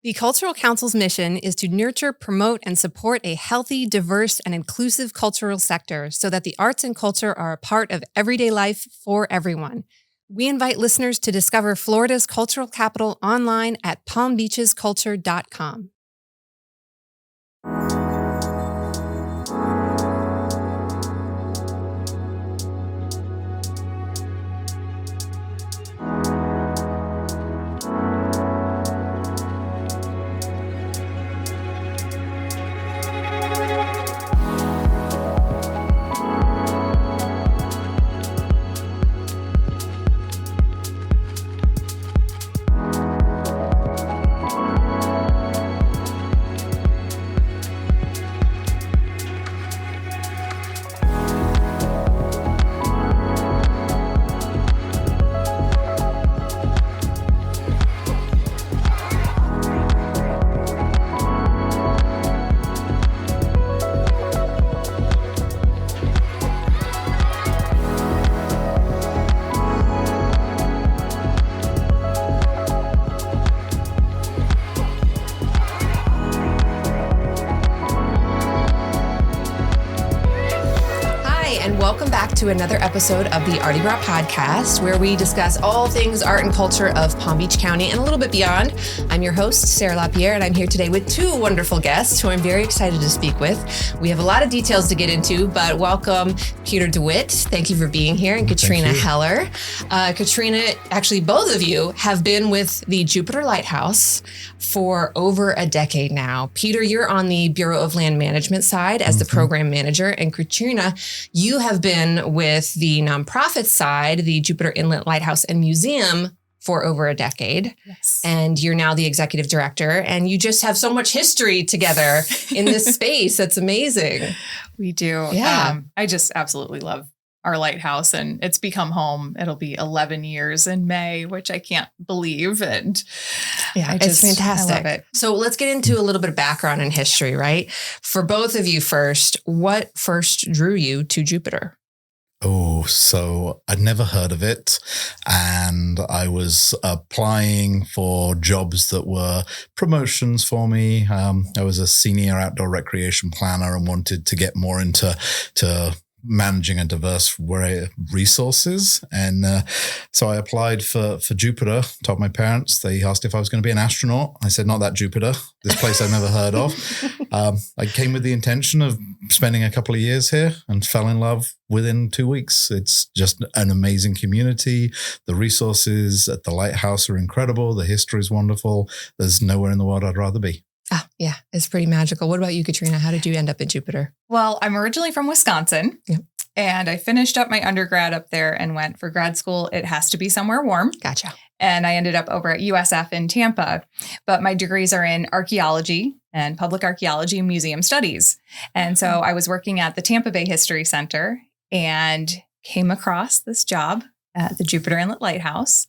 The Cultural Council's mission is to nurture, promote, and support a healthy, diverse, and inclusive cultural sector so that the arts and culture are a part of everyday life for everyone. We invite listeners to discover Florida's cultural capital online at palmbeachesculture.com. Welcome back to another episode of the Artie Brought podcast, where we discuss all things art and culture of Palm Beach County and a little bit beyond. I'm your host, Sarah LaPierre, and I'm here today with two wonderful guests who I'm very excited to speak with. We have a lot of details to get into, but welcome Peter Dewitt. Thank you for being here, and Katrina Heller. Katrina, actually both of you have been with the Jupiter Lighthouse for over a decade now. Peter, you're on the Bureau of Land Management side as the program manager, and Katrina, you have been with the nonprofit side, the Jupiter Inlet Lighthouse and Museum, for over a decade. Yes. And you're now the executive director, and you just have so much history together in this space. That's amazing. We do. Yeah. I just absolutely love our lighthouse, and it's become home. It'll be 11 years in May, which I can't believe. And yeah, it's fantastic. I love it. So let's get into a little bit of background and history, right? For both of you first, what first drew you to Jupiter? Oh, so I'd never heard of it. And I was applying for jobs that were promotions for me. I was a senior outdoor recreation planner and wanted to get more into managing a diverse array of resources. And so I applied for Jupiter, told my parents. They asked if I was going to be an astronaut. I said, not that Jupiter, this place I've never heard of. I came with the intention of spending a couple of years here and fell in love within 2 weeks. It's just an amazing community. The resources at the lighthouse are incredible. The history is wonderful. There's nowhere in the world I'd rather be. Ah, yeah, it's pretty magical. What about you, Katrina? How did you end up at Jupiter? Well, I'm originally from Wisconsin. Yep. And I finished up my undergrad up there and went for grad school. It has to be somewhere warm. Gotcha. And I ended up over at USF in Tampa. But my degrees are in archaeology and public archaeology and museum studies. And so I was working at the Tampa Bay History Center and came across this job at the Jupiter Inlet Lighthouse.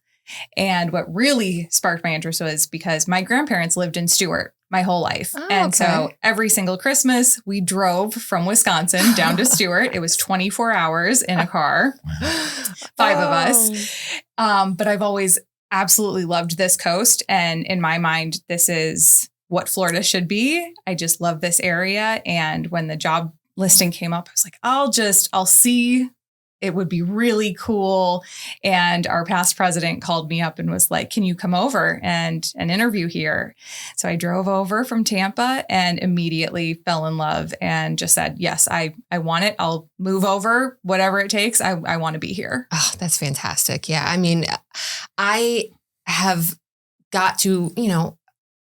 And what really sparked my interest was because my grandparents lived in Stewart my whole life. Oh, and okay. so every single Christmas, we drove from Wisconsin down to Stewart. It was 24 hours in a car, five of us. But I've always absolutely loved this coast. And in my mind, this is what Florida should be. I just love this area. And when the job listing came up, I was like, I'll see. It would be really cool. And our past president called me up and was like, can you come over and interview here? So I drove over from Tampa and immediately fell in love and just said, yes, I want it. I'll move over, whatever it takes. I want to be here. Oh, that's fantastic. Yeah. I mean, I have got to,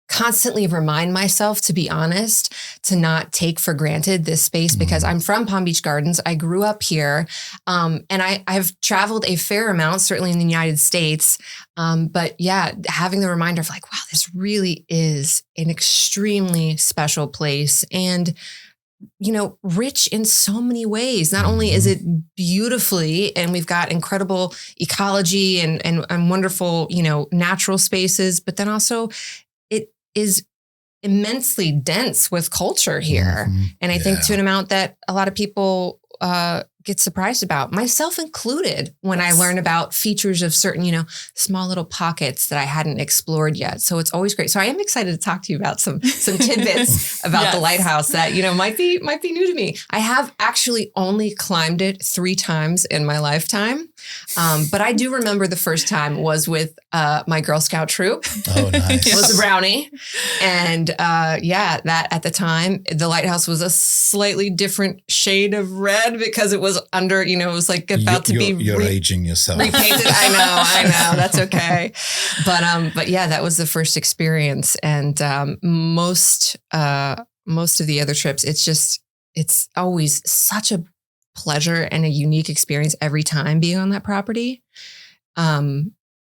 constantly remind myself, to be honest, to not take for granted this space because I'm from Palm Beach Gardens. I grew up here and I've traveled a fair amount, certainly in the United States. But yeah, having the reminder of like, wow, this really is an extremely special place and, rich in so many ways. Not only is it beautifully, and we've got incredible ecology and wonderful, natural spaces, but then also it is immensely dense with culture here. And I think to an amount that a lot of people get surprised about, myself included, when I learn about features of certain, small little pockets that I hadn't explored yet. So it's always great. So I am excited to talk to you about some tidbits about the lighthouse that, might be new to me. I have actually only climbed it 3 times in my lifetime. But I do remember the first time was with my Girl Scout troop. Oh, nice. It was a brownie. And that at the time, the lighthouse was a slightly different shade of red because it was under, it was like about to be you're aging yourself. Repainted. I know. That's okay. But yeah, that was the first experience. And most of the other trips, it's always such a pleasure and a unique experience every time being on that property.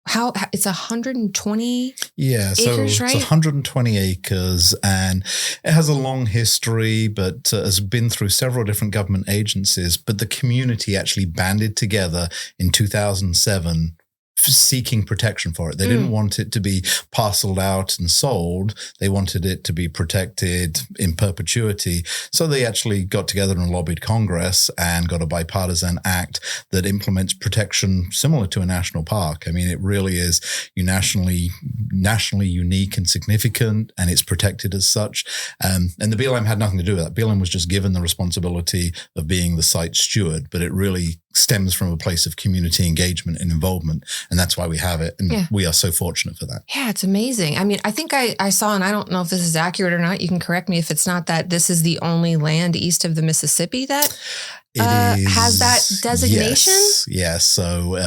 How it's 120 acres, right? It's 120 acres, and it has a long history, but has been through several different government agencies. But the community actually banded together in 2007 seeking protection for it. They didn't want it to be parceled out and sold. They wanted it to be protected in perpetuity. So they actually got together and lobbied Congress and got a bipartisan act that implements protection similar to a national park. I mean, it really is nationally unique and significant, and it's protected as such. And the BLM had nothing to do with that. BLM was just given the responsibility of being the site steward, but it really stems from a place of community engagement and involvement. And that's why we have it. And we are so fortunate for that. Yeah, it's amazing. I mean, I think I saw, and I don't know if this is accurate or not, you can correct me if it's not, that this is the only land east of the Mississippi that has that designation? Yes. So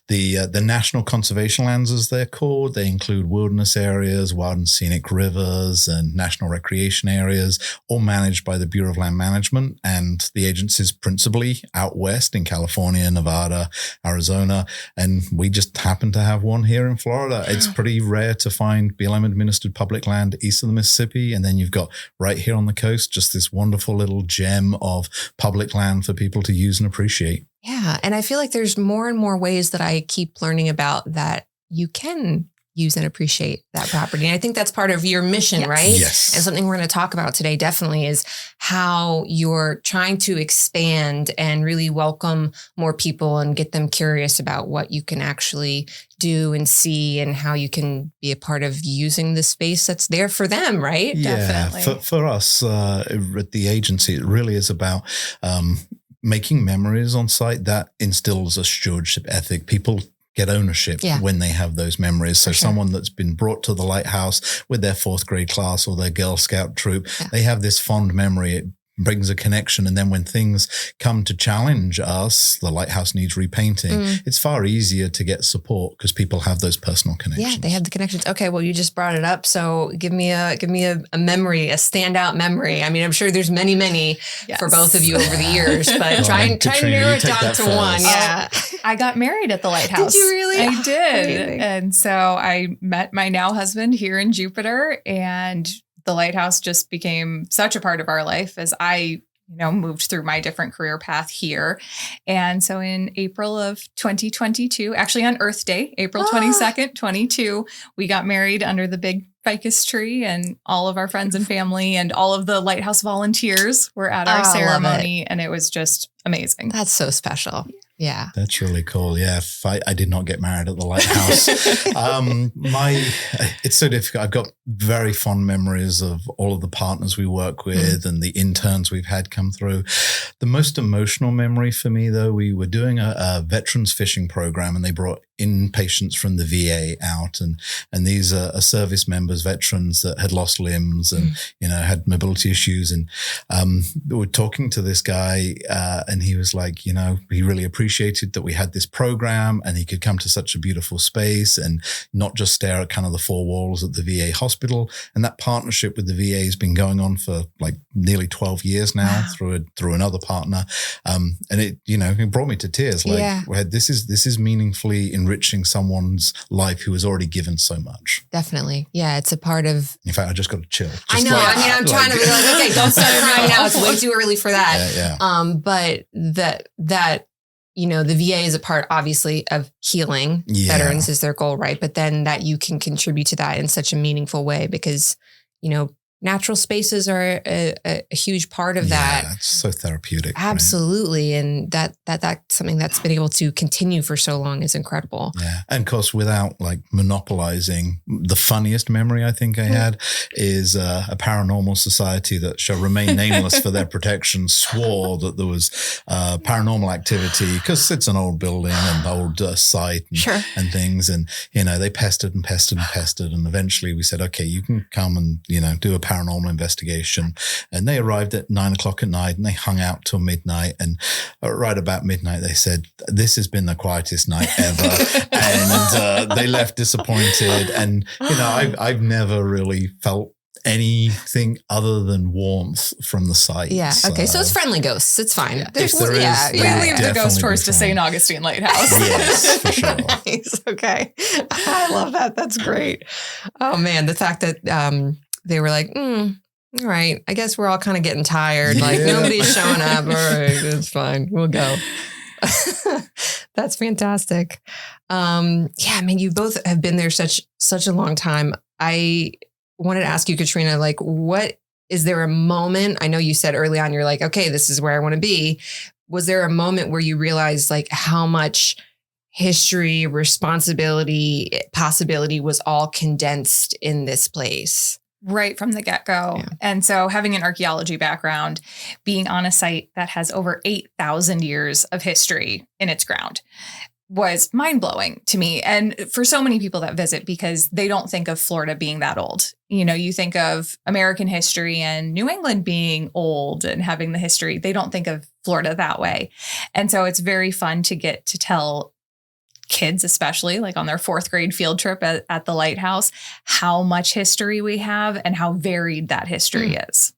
the National Conservation Lands, as they're called, they include wilderness areas, wild and scenic rivers, and national recreation areas, all managed by the Bureau of Land Management and the agencies principally out west in California, Nevada, Arizona. And we just happen to have one here in Florida. It's pretty rare to find BLM-administered public land east of the Mississippi. And then you've got right here on the coast, just this wonderful little gem of public land for people to use and appreciate. Yeah. And I feel like there's more and more ways that I keep learning about that you can use and appreciate that property. And I think that's part of your mission, right? Yes. And something we're going to talk about today definitely is how you're trying to expand and really welcome more people and get them curious about what you can actually do and see, and how you can be a part of using the space that's there for them, right? Yeah, Definitely. For us at the agency, it really is about making memories on site that instills a stewardship ethic. People get ownership when they have those memories. So someone that's been brought to the lighthouse with their 4th grade class or their Girl Scout troop, they have this fond memory. It brings a connection. And then when things come to challenge us, the lighthouse needs repainting, it's far easier to get support because people have those personal connections. Yeah, they have the connections. Okay, well, you just brought it up. So give me a memory, a standout memory. I mean, I'm sure there's many for both of you over the years, but try and narrow it down to one. Yeah. I got married at the lighthouse. Did you really? I did. Amazing. And so I met my now husband here in Jupiter, and the lighthouse just became such a part of our life as I, moved through my different career path here. And so in April of 2022, actually on Earth Day, April 22nd, 22, we got married under the big ficus tree, and all of our friends and family and all of the lighthouse volunteers were at our ceremony. And it was just amazing. That's so special. Yeah. That's really cool. Yeah. I did not get married at the lighthouse. It's so difficult. I've got very fond memories of all of the partners we work with and the interns we've had come through. The most emotional memory for me, though, we were doing a veterans fishing program, and they brought inpatients from the VA out, and these are service members, veterans that had lost limbs and had mobility issues, and we were talking to this guy, and he was like, he really appreciated that we had this program and he could come to such a beautiful space and not just stare at kind of the 4 walls at the VA hospital. And that partnership with the VA has been going on for like nearly 12 years now through another partner, and it brought me to tears. This is meaningfully enriching someone's life who has already given so much. Definitely. Yeah, it's a part of... In fact, I just got to chill. I know. I'm trying to be like, okay, don't start crying now. It's way too early for that. Yeah. But that the VA is a part, obviously, of healing veterans is their goal, right? But then that you can contribute to that in such a meaningful way because, natural spaces are a huge part of that. Yeah, it's so therapeutic. Absolutely. Right? And that's something that's been able to continue for so long is incredible. Yeah. And of course, without like monopolizing, the funniest memory I think I had is a paranormal society that shall remain nameless for their protection swore that there was paranormal activity because it's an old building and old site and things. And, they pestered and pestered and pestered. And eventually we said, okay, you can come and, do a paranormal investigation. And they arrived at 9:00 at night and they hung out till midnight. And right about midnight, they said, this has been the quietest night ever. And they left disappointed. And, I've never really felt anything other than warmth from the site. Yeah. Okay. So it's friendly ghosts. It's fine. Yeah. We leave the ghost tours to St. Augustine Lighthouse. Yes, for sure. Nice. Okay. I love that. That's great. Oh man. The fact that they were like, all right, I guess we're all kind of getting tired. Yeah. Like nobody's showing up. All right, it's fine. We'll go. That's fantastic. You both have been there such a long time. I wanted to ask you, Katrina, like, is there a moment? I know you said early on, you're like, okay, this is where I want to be. Was there a moment where you realized like how much history, responsibility, possibility was all condensed in this place? Right from the get-go. Yeah. And so having an archaeology background, being on a site that has over 8,000 years of history in its ground was mind-blowing to me. And for so many people that visit, because they don't think of Florida being that old. You think of American history and New England being old and having the history. They don't think of Florida that way. And so it's very fun to get to tell kids, especially like on their 4th grade field trip at the lighthouse, how much history we have and how varied that history is.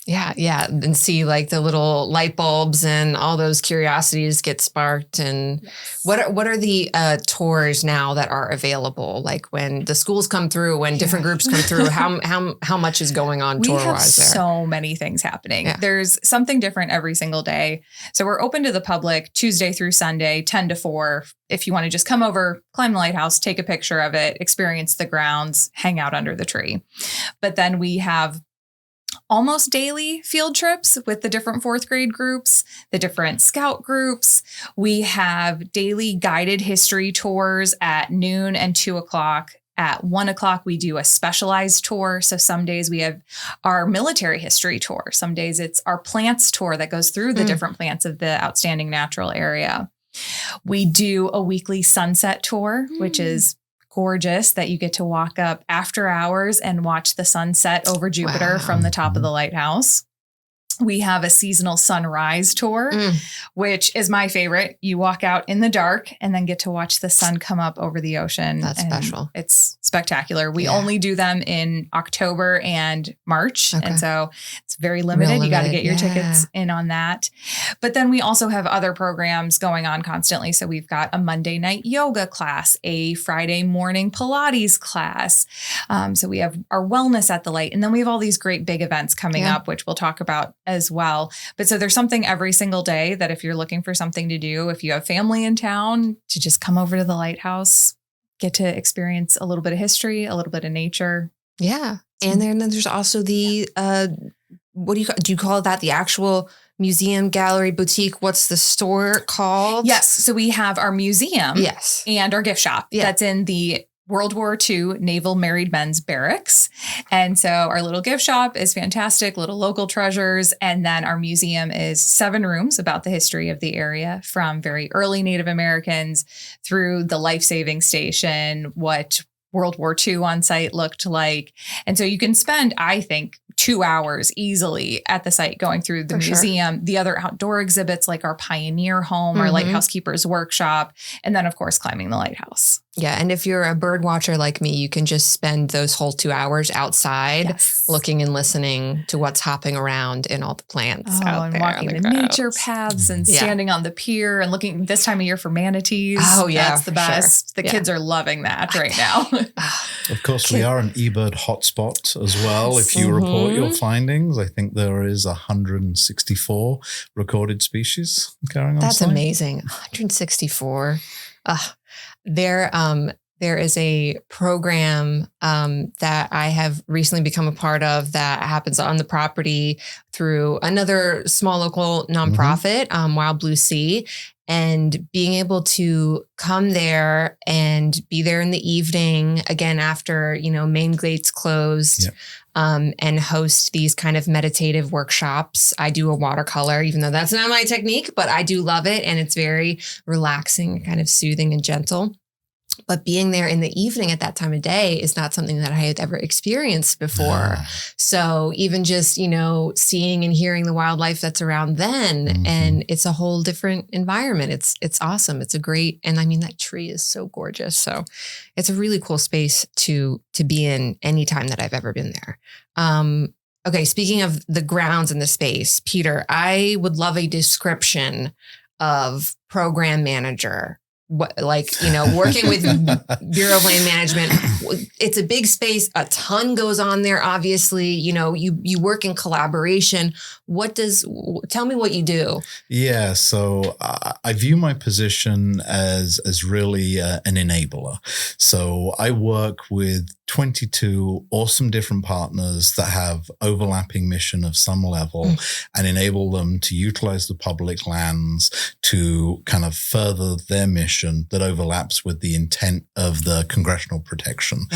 Yeah. Yeah. And see like the little light bulbs and all those curiosities get sparked. And what are the tours now that are available? Like when the schools come through, when different groups come through, how much is going on tour wise there? So many things happening. Yeah. There's something different every single day. So we're open to the public Tuesday through Sunday, 10 to 4. If you want to just come over, climb the lighthouse, take a picture of it, experience the grounds, hang out under the tree. But then we have almost daily field trips with the different 4th grade groups, the different scout groups. We have daily guided history tours at noon and 2:00. At 1:00, we do a specialized tour. So some days we have our military history tour. Some days it's our plants tour that goes through the different plants of the outstanding natural area. We do a weekly sunset tour, which is gorgeous, that you get to walk up after hours and watch the sunset over Jupiter from the top of the lighthouse. We have a seasonal sunrise tour, which is my favorite. You walk out in the dark and then get to watch the sun come up over the ocean. That's special. It's spectacular. We only do them in October and March. Okay. And so it's very limited. You got to get your tickets in on that. But then we also have other programs going on constantly. So we've got a Monday night yoga class, a Friday morning Pilates class. So we have our wellness at the light. And then we have all these great big events coming up, which we'll talk about as well. But so there's something every single day that if you're looking for something to do, if you have family in town, to just come over to the lighthouse, get to experience a little bit of history, a little bit of nature. Yeah. And then there's also the, what do you call that? The actual museum, gallery, boutique. What's the store called? Yes. So we have our museum and our gift shop that's in the World War II Naval Married Men's Barracks. And so our little gift shop is fantastic, little local treasures. And then our museum is 7 rooms about the history of the area, from very early Native Americans through the life-saving station, what World War II on site looked like. And so you can spend, I think, 2 hours easily at the site going through the museum, the other outdoor exhibits like our pioneer home, our lighthouse keeper's workshop, and then of course climbing the lighthouse. Yeah. And if you're a bird watcher like me, you can just spend those whole 2 hours outside looking and listening to what's hopping around in all the plants out and there. Walking the nature paths and standing on the pier and looking this time of year for manatees. Oh yeah. That's the best. The kids are loving that right now. Of course, we are an eBird hotspot as well. If you report your findings, I think there is 164 recorded species occurring on That's site. Amazing. 164. There there is a program that I have recently become a part of that happens on the property through another small local nonprofit, Wild Blue Sea. And being able to come there and be there in the evening, again, after, main gates closed, and host these kind of meditative workshops. I do a watercolor, even though that's not my technique, but I do love it. And it's very relaxing, kind of soothing and gentle. But being there in the evening at that time of day is not something that I had ever experienced before. So even just, seeing and hearing the wildlife that's around then, and it's a whole different environment. It's awesome. It's a great, and I mean, that tree is so gorgeous. So it's a really cool space to be in anytime that I've ever been there. Okay. Speaking of the grounds and the space, Peter, I would love a description of program manager. Working with Bureau of Land Management, it's a big space. A ton goes on there. Obviously, you work in collaboration. Tell me what you do. Yeah. So I view my position as really an enabler. So I work with 22 awesome different partners that have overlapping mission of some level and enable them to utilize the public lands to kind of further their mission that overlaps with the intent of the congressional protection.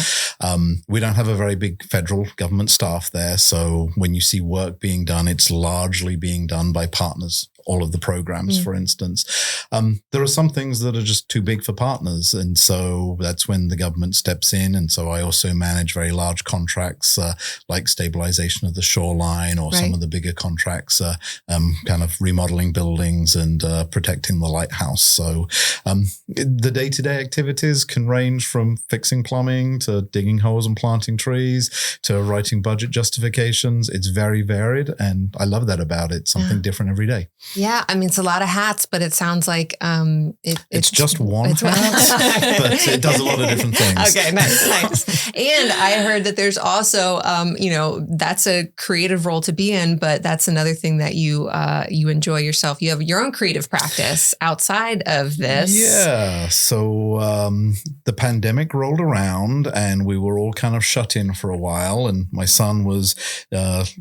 We don't have a very big federal government staff there. So when you see work being done, it's largely being done by partners. All of the programs, for instance. There are some things that are just too big for partners. And so that's when the government steps in. And so I also manage very large contracts like stabilization of the shoreline or some of the bigger contracts, kind of remodeling buildings and protecting the lighthouse. So the day-to-day activities can range from fixing plumbing to digging holes and planting trees to writing budget justifications. It's very varied. And I love that about it. Something different every day. Yeah, I mean, it's a lot of hats, but it sounds like it's just one hat, but it does a lot of different things. Okay, nice. And I heard that there's also, that's a creative role to be in, but that's another thing that you enjoy yourself. You have your own creative practice outside of this. Yeah. So the pandemic rolled around and we were all kind of shut in for a while. And my son was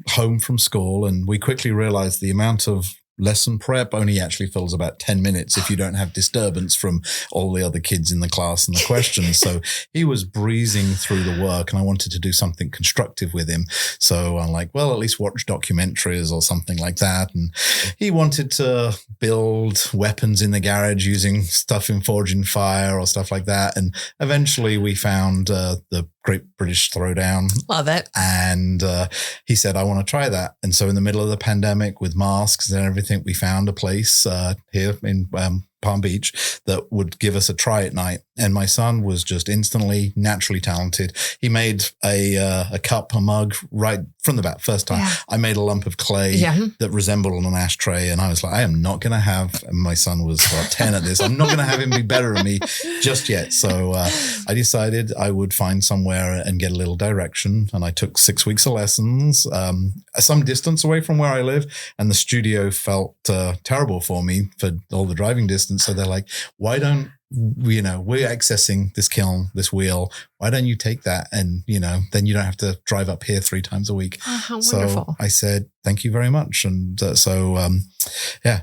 home from school, and we quickly realized the amount of lesson prep only actually fills about 10 minutes if you don't have disturbance from all the other kids in the class and the questions. So he was breezing through the work and I wanted to do something constructive with him. So I'm like, well, at least watch documentaries or something like that. And he wanted to build weapons in the garage using stuff in Forge and Fire or stuff like that. And eventually we found the Great British Throwdown. Love it. And he said, I want to try that. And so in the middle of the pandemic with masks and everything, we found a place here in Palm Beach that would give us a try at night. And my son was just instantly naturally talented. He made a cup, a mug right from the first time. Yeah. I made a lump of clay that resembled an ashtray. And I was like, I am not going to have, and my son was 10 at this, I'm not going to have him be better than me just yet. So I decided I would find somewhere and get a little direction. And I took 6 weeks of lessons, some distance away from where I live. And the studio felt terrible for me for all the driving distance. So they're like, why don't, we're accessing this kiln, this wheel. Why don't you take that? And, then you don't have to drive up here 3 times a week. Oh, how wonderful. So I said, thank you very much. And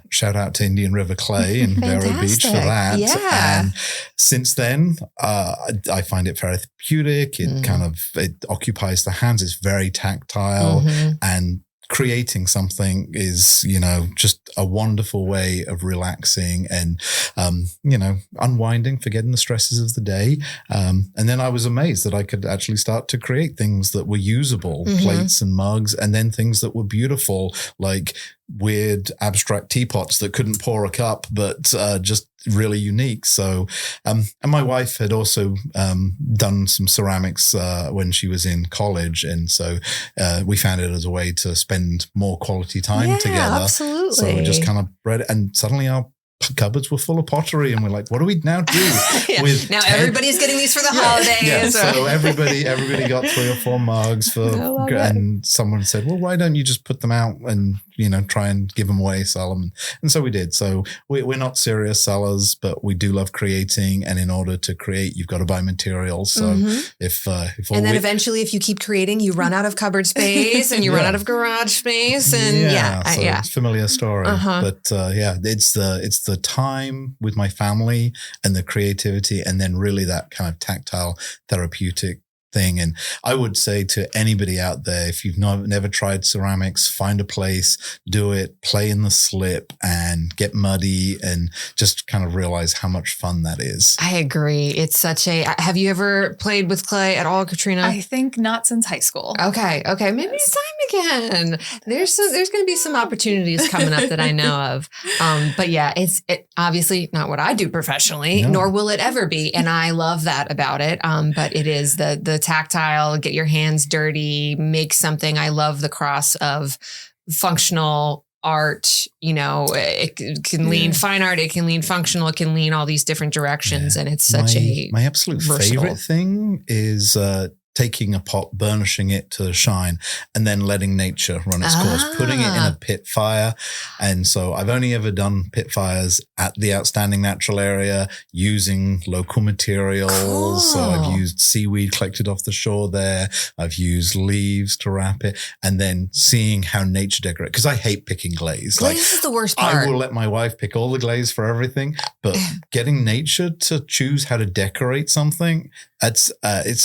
shout out to Indian River Clay and Vero Beach for that. Yeah. And since then, I find it therapeutic. It occupies the hands. It's very tactile and creating something is, just a wonderful way of relaxing and, unwinding, forgetting the stresses of the day. And then I was amazed that I could actually start to create things that were usable, plates and mugs, and then things that were beautiful, like weird abstract teapots that couldn't pour a cup, but just really unique. So, and my wife had also done some ceramics when she was in college. And so we found it as a way to spend more quality time together. Absolutely. So we just kind of bred it, and suddenly our cupboards were full of pottery, and we're like, what do we now do? With now everybody's getting these for the holidays. Yeah. So everybody got 3 or 4 mugs and someone said, well, why don't you just put them out and try and give them away, sell them. And so we did. So we're not serious sellers, but we do love creating. And in order to create, you've got to buy materials. So if and then eventually, if you keep creating, you run out of cupboard space and you run out of garage space. And it's a familiar story. But it's the time with my family and the creativity, and then really that kind of tactile therapeutic thing. And I would say to anybody out there, if you've never tried ceramics, find a place, do it, play in the slip and get muddy and just kind of realize how much fun that is. I agree. It's have you ever played with clay at all, Katrina? I think not since high school. Okay. Maybe it's time again. There's going to be some opportunities coming up that I know of. But yeah, it's obviously not what I do professionally, nor will it ever be. And I love that about it. But it is the tactile, get your hands dirty, make something. I love the cross of functional art. It can lean fine art, it can lean functional, it can lean all these different directions. And it's such my absolute favorite thing is taking a pot, burnishing it to shine, and then letting nature run its course, putting it in a pit fire. And so I've only ever done pit fires at the Outstanding Natural Area using local materials. Cool. So I've used seaweed collected off the shore there. I've used leaves to wrap it, and then seeing how nature decorates. Because I hate picking glaze. Glaze is the worst part. I will let my wife pick all the glaze for everything, but getting nature to choose how to decorate something, it's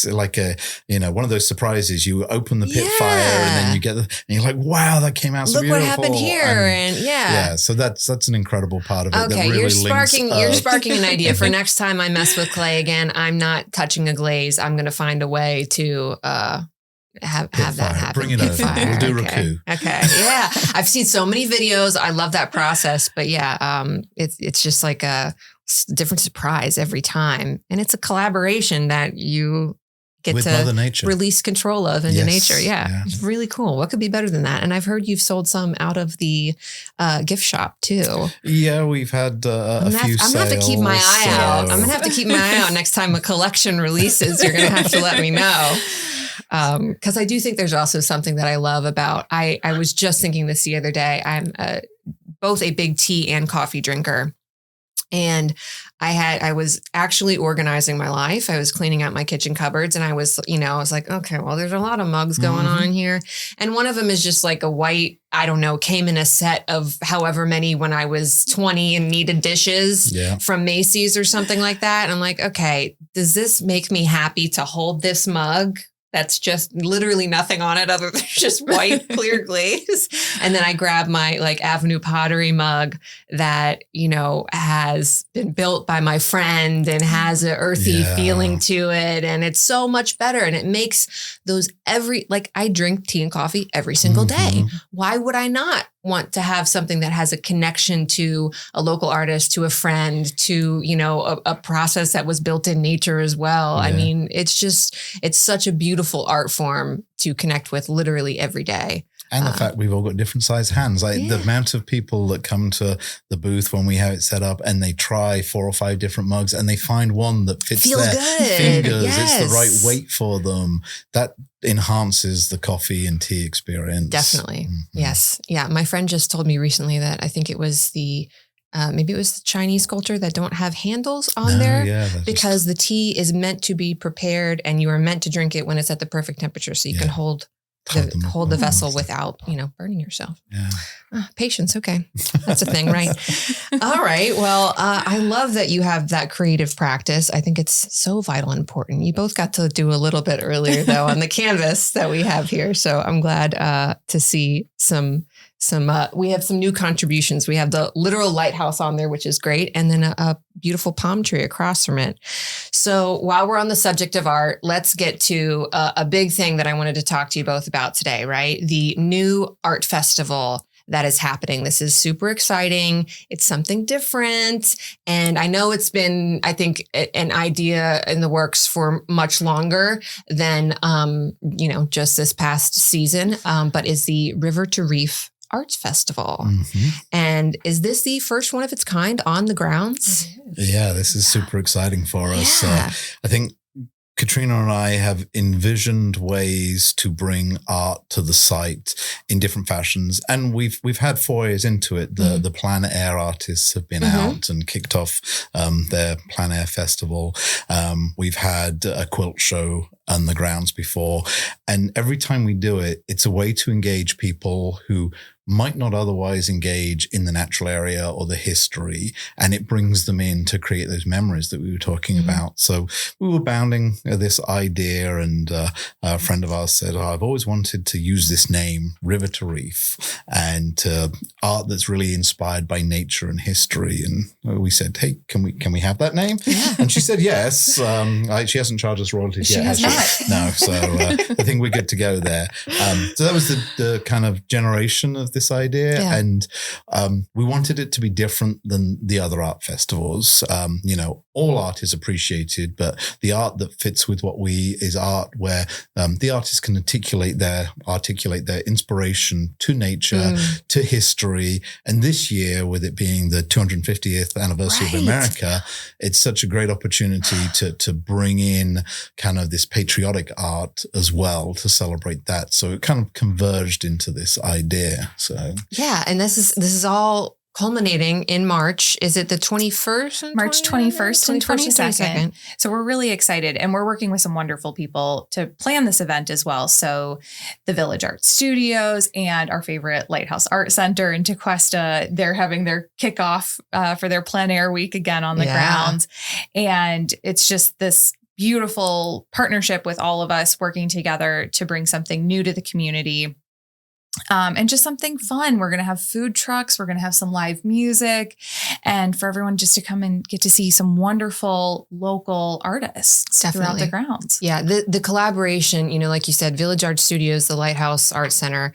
like one of those surprises. You open the pit fire and then you get and you're like, wow, that came out so beautiful. Look what happened here. And so that's an incredible part of it. Okay, that really you're sparking an idea for next time I mess with clay again. I'm not touching a glaze. I'm going to find a way to have that happen. Bring it over. We'll do raku. Okay. Yeah. I've seen so many videos. I love that process, but it's just like a different surprise every time. And it's a collaboration that you get with to Mother Nature. Release control of into nature. Yeah. It's really cool. What could be better than that? And I've heard you've sold some out of the gift shop too. Yeah, we've had a few sales. I'm going to have to keep my eye out. I'm going to have to keep my eye out next time a collection releases. You're going to have to let me know. Because I do think there's also something that I love about, I was just thinking this the other day. I'm both a big tea and coffee drinker. And I was actually organizing my life. I was cleaning out my kitchen cupboards, and I was like, okay, well, there's a lot of mugs going on here. And one of them is just like a white, I don't know, came in a set of however many when I was 20 and needed dishes from Macy's or something like that. And I'm like, okay, does this make me happy to hold this mug? That's just literally nothing on it other than just white clear glaze. And then I grab my Avenue Pottery mug that, has been built by my friend and has an earthy feeling to it. And it's so much better. And it makes those I drink tea and coffee every single day. Why would I not want to have something that has a connection to a local artist, to a friend, to, a process that was built in nature as well? I mean, it's such a beautiful art form to connect with literally every day. And the fact we've all got different sized hands. The amount of people that come to the booth when we have it set up and they try 4 or 5 different mugs and they find one that fits their fingers. It's the right weight for them. That enhances the coffee and tea experience. Definitely. Yes. Yeah. My friend just told me recently that I think it was maybe it was the Chinese sculpture that don't have handles on there because the tea is meant to be prepared and you are meant to drink it when it's at the perfect temperature so you can hold the vessel without, burning yourself. Patience. Okay. That's a thing, right? All right. Well, I love that you have that creative practice. I think it's so vital and important. You both got to do a little bit earlier though on the canvas that we have here. So I'm glad to see we have some new contributions. We have the literal lighthouse on there, which is great. And then a beautiful palm tree across from it. So while we're on the subject of art, let's get to a big thing that I wanted to talk to you both about today, right? The new art festival that is happening. This is super exciting. It's something different. And I know it's been, I think, an idea in the works for much longer than, just this past season, but is the River to Reef Arts Festival. And is this the first one of its kind on the grounds? Yeah, this is super exciting for us. I think Katrina and I have envisioned ways to bring art to the site in different fashions, and we've had forays into it. The plein air artists have been out and kicked off their plein air festival. We've had a quilt show on the grounds before, and every time we do it, it's a way to engage people who might not otherwise engage in the natural area or the history, and it brings them in to create those memories that we were talking about. So we were bounding this idea, and a friend of ours said, I've always wanted to use this name, River to Reef, and art that's really inspired by nature and history. And we said, hey, can we have that name? Yeah. And she said yes. She hasn't charged us royalties yet. She has not. No, so I think we're good to go there. So that was the kind of generation of this idea. Yeah. And we wanted it to be different than the other art festivals. All art is appreciated, but the art that fits with what is art where the artists can articulate their inspiration to nature, to history. And this year, with it being the 250th anniversary of America, it's such a great opportunity to bring in kind of this patriotic art as well to celebrate that. So it kind of converged into this idea. So yeah, and this is all culminating in March. Is it the 21st? March 21st and 22nd. So we're really excited, and we're working with some wonderful people to plan this event as well. So the Village Art Studios and our favorite Lighthouse Art Center in Tequesta, they're having their kickoff for their plein air week again on the grounds. And it's just this beautiful partnership with all of us working together to bring something new to the community. And just something fun. We're going to have food trucks. We're going to have some live music, and for everyone just to come and get to see some wonderful local artists throughout the grounds. Yeah. The collaboration, like you said, Village Art Studios, the Lighthouse Art Center,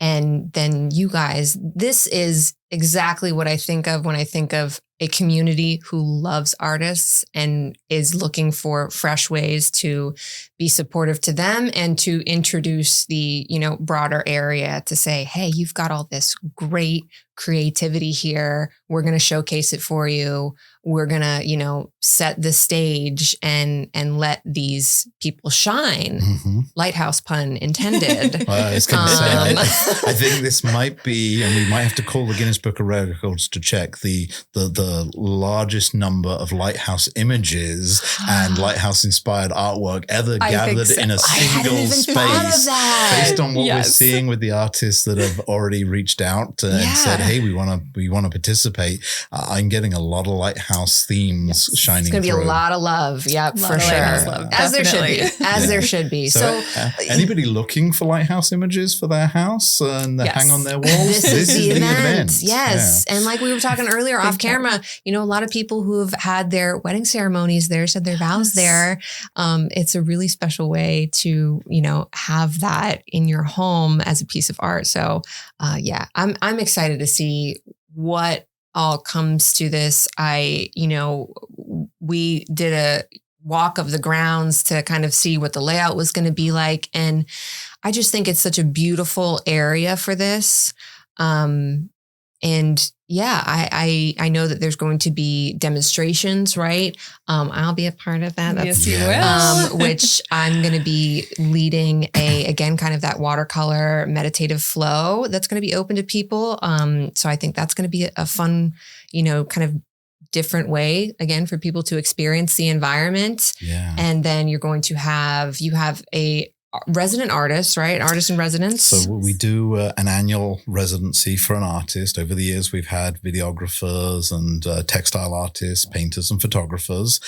and then you guys, this is exactly what I think of when I think of a community who loves artists and is looking for fresh ways to be supportive to them and to introduce the, broader area to say, hey, you've got all this great creativity here. We're going to showcase it for you. We're going to, set the stage and let these people shine. Lighthouse pun intended. I was going to say, I think this might be, and we might have to call the Guinness Book of Records to check the largest number of lighthouse images and lighthouse inspired artwork ever gathered in a single space, based on what we're seeing with the artists that have already reached out and said, hey, we want to participate. I'm getting a lot of lighthouse themes shining It's going to be through. a lot of love. Yep, for sure. As there should be. There should be. So anybody looking for lighthouse images for their house and hang on their walls? This is the event. Yes. Yeah. And like we were talking earlier off camera, a lot of people who have had their wedding ceremonies there, said their vows there. It's a really special way to, have that in your home as a piece of art. So I'm excited to see what all comes to this. We did a walk of the grounds to kind of see what the layout was going to be like. And I just think it's such a beautiful area for this. I know that there's going to be demonstrations, right? I'll be a part of that. Yes, you will. Which I'm going to be leading again, kind of that watercolor meditative flow that's going to be open to people. So I think that's going to be a fun, kind of different way again for people to experience the environment. Yeah. And then you have a resident artist, right? Artist in residence. So we do an annual residency for an artist. Over the years, we've had videographers and textile artists, painters and photographers.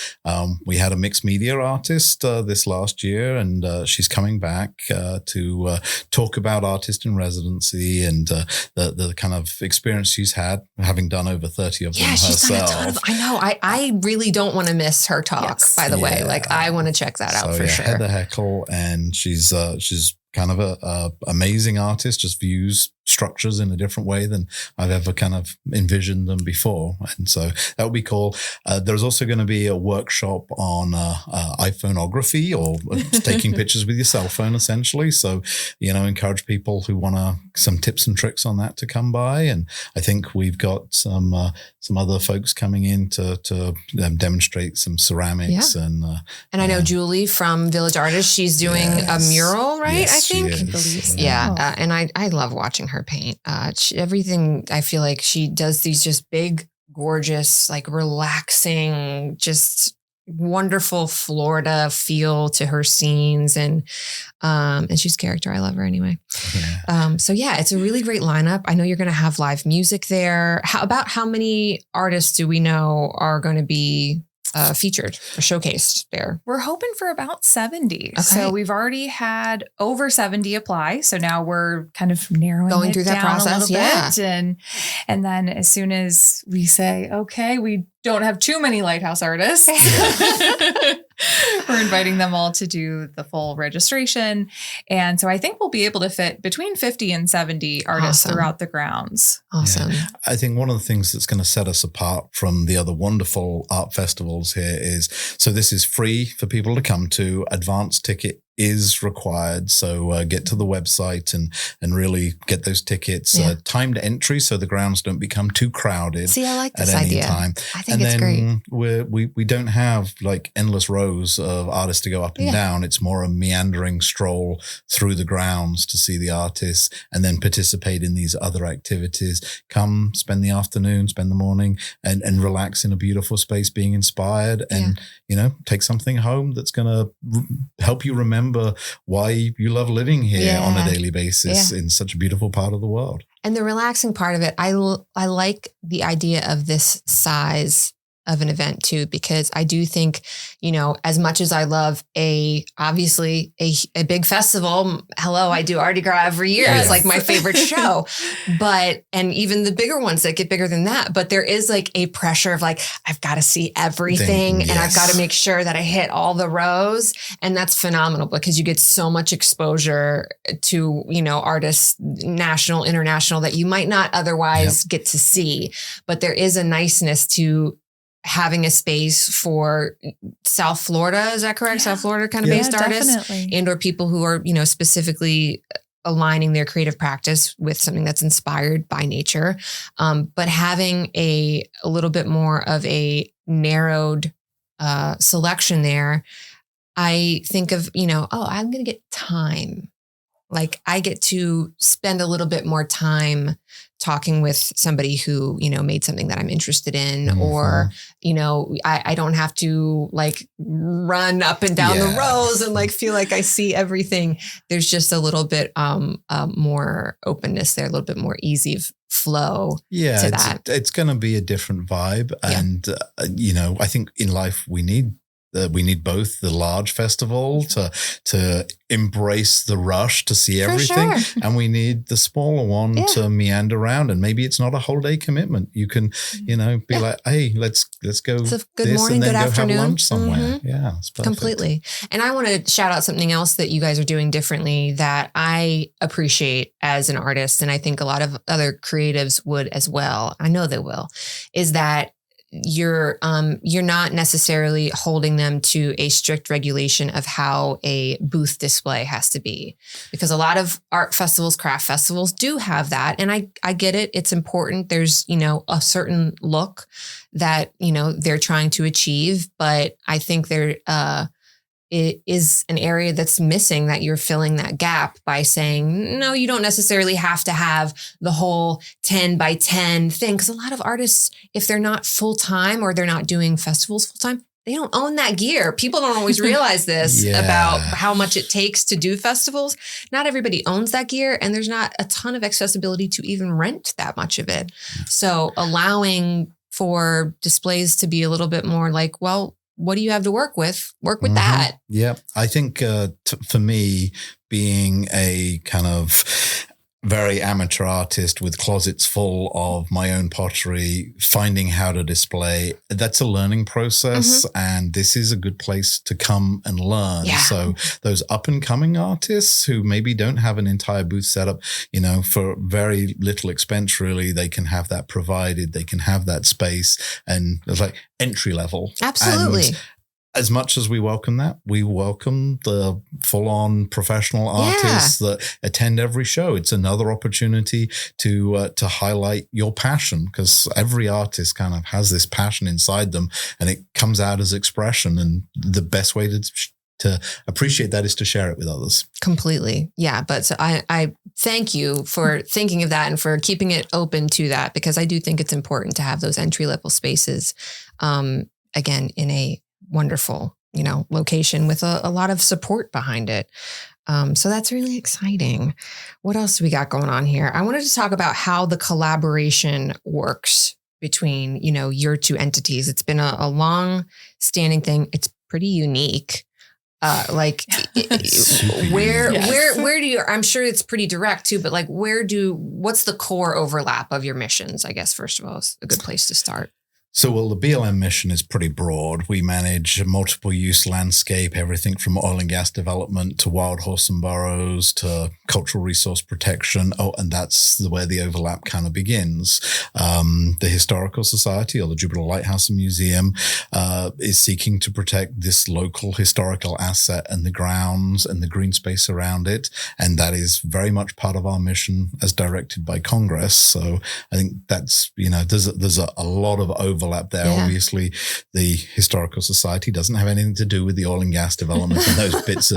We had a mixed media artist this last year, and she's coming back to talk about artist in residency and the kind of experience she's had, having done over 30 of them herself. She's done a ton of, I know. I really don't want to miss her talk, by the way. Like, I want to check that out for sure. Heather Heckle, and she's kind of a amazing artist, just views structures in a different way than I've ever kind of envisioned them before. And so that would be cool. There's also going to be a workshop on iPhoneography, or taking pictures with your cell phone, essentially. So, encourage people who want some tips and tricks on that to come by. And I think we've got some other folks coming in to demonstrate some ceramics. Yeah. And I know Julie from Village Artists, she's doing a mural, right? Yes, I think. she is. Yeah. And I love watching her paint. Everything, I feel like she does these just big, gorgeous, like relaxing, just wonderful Florida feel to her scenes. And she's a character. I love her anyway. Yeah. So yeah, it's a really great lineup. I know you're going to have live music there. How many artists do we know are going to be featured or showcased there? We're hoping for about 70. Okay. So we've already had over 70 apply. So now we're kind of narrowing Going it through that down process, a little bit. And then as soon as we say, okay, we don't have too many lighthouse artists, we're inviting them all to do the full registration. And so I think we'll be able to fit between 50 and 70 artists throughout the grounds. Awesome. Yeah. I think one of the things that's going to set us apart from the other wonderful art festivals here is, so this is free for people to come to. Advance ticket is required. So get to the website and really get those tickets. Timed entry, so the grounds don't become too crowded. See, I like this at any idea. time. I think it's great. We don't have like endless rows of artists to go up and down. It's more a meandering stroll through the grounds to see the artists and then participate in these other activities. Come spend the afternoon, spend the morning and relax in a beautiful space, being inspired and, take something home that's going to help you remember why you love living here on a daily basis in such a beautiful part of the world. And the relaxing part of it, I like the idea of this size of an event too, because I do think, as much as I love obviously a big festival, I do Mardi Gras every year. It's like my favorite show, and even the bigger ones that get bigger than that, but there is like a pressure of like, I've got to see everything and I've got to make sure that I hit all the rows. And that's phenomenal because you get so much exposure to, artists, national, international, that you might not otherwise get to see, but there is a niceness to having a space for South Florida. Is that correct? Yeah. South Florida kind of based artists definitely. And or people who are, specifically aligning their creative practice with something that's inspired by nature. But having a little bit more of a narrowed selection there, I think of, I'm going to get time. Like I get to spend a little bit more time talking with somebody who, made something that I'm interested in, or, I don't have to like run up and down the rows and like feel like I see everything. There's just a little bit more openness there, a little bit more easy flow to that. It's going to be a different vibe. And, I think in life we need both the large festival to embrace the rush to see everything, and we need the smaller one to meander around. And maybe it's not a whole day commitment. You can, be like, hey, let's go good morning, and then good go afternoon. have lunch somewhere. Mm-hmm. Yeah, it's perfect. Completely. And I want to shout out something else that you guys are doing differently that I appreciate as an artist, and I think a lot of other creatives would as well. I know they will. Is that you're not necessarily holding them to a strict regulation of how a booth display has to be, because a lot of art festivals, craft festivals do have that. And I get it. It's important. There's, a certain look that, they're trying to achieve, but I think it is an area that's missing, that you're filling that gap by saying, no, you don't necessarily have to have the whole 10 by 10 thing. Because a lot of artists, if they're not full-time or they're not doing festivals full-time, they don't own that gear. People don't always realize this about how much it takes to do festivals. Not everybody owns that gear, and there's not a ton of accessibility to even rent that much of it. So allowing for displays to be a little bit more like, well, what do you have to work with? Work with that. Yeah. I think for me, being a kind of very amateur artist with closets full of my own pottery, finding how to display. That's a learning process, and this is a good place to come and learn. Yeah. So those up and coming artists who maybe don't have an entire booth set up, for very little expense, really, they can have that provided. They can have that space, and it's like entry level. Absolutely. And as much as we welcome that, we welcome the full-on professional artists that attend every show. It's another opportunity to highlight your passion, because every artist kind of has this passion inside them, and it comes out as expression. And the best way to appreciate that is to share it with others. Completely. Yeah. But so I thank you for thinking of that and for keeping it open to that, because I do think it's important to have those entry-level spaces, again, in a wonderful, location with a lot of support behind it. So that's really exciting. What else do we got going on here? I wanted to talk about how the collaboration works between, your two entities. It's been a long standing thing. It's pretty unique. Where do you, I'm sure it's pretty direct too, but what's the core overlap of your missions? I guess, first of all, is a good place to start. So, the BLM mission is pretty broad. We manage a multiple use landscape, everything from oil and gas development to wild horse and burrows to cultural resource protection. Oh, and that's where the overlap kind of begins. The Historical Society, or the Jupiter Lighthouse Museum, is seeking to protect this local historical asset and the grounds and the green space around it. And that is very much part of our mission as directed by Congress. So I think that's, there's a lot of overlap there. Yeah. Obviously, the Historical Society doesn't have anything to do with the oil and gas development and those bits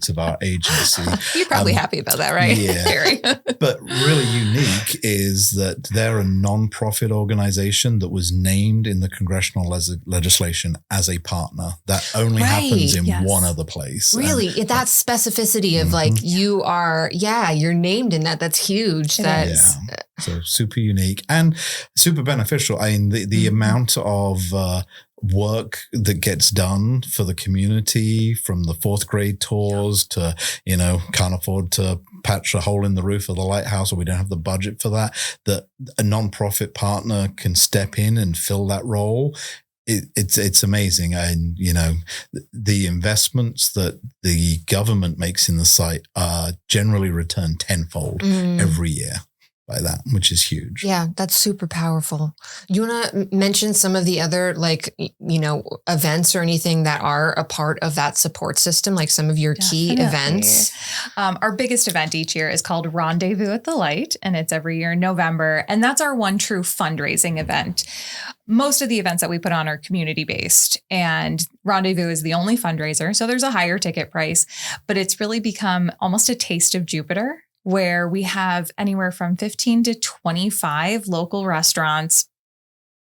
of our agency. You're probably happy about that, right? Yeah. Gary? But really unique is that they're a non-profit organization that was named in the congressional legislation as a partner. That only happens in one other place. Really? That specificity of you're named in that. That's huge. So super unique and super beneficial. I mean, the amount of work that gets done for the community, from the fourth grade tours to, can't afford to patch a hole in the roof of the lighthouse, or we don't have the budget for that a nonprofit partner can step in and fill that role. It's amazing. And, the investments that the government makes in the site are generally returned tenfold every year by that, which is huge. Yeah, that's super powerful. You want to mention some of the other, events or anything that are a part of that support system, like some of your key events? Our biggest event each year is called Rendezvous at the Light, and it's every year in November. And that's our one true fundraising event. Most of the events that we put on are community-based, and Rendezvous is the only fundraiser. So there's a higher ticket price, but it's really become almost a taste of Jupiter, where we have anywhere from 15 to 25 local restaurants,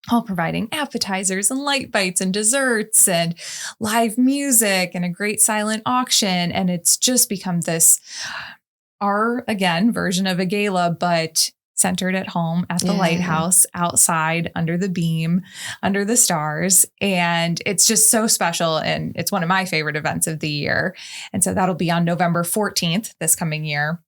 all providing appetizers and light bites and desserts and live music and a great silent auction. And it's just become our version of a gala, but centered at home at the lighthouse, outside, under the beam, under the stars. And it's just so special. And it's one of my favorite events of the year. And so that'll be on November 14th this coming year.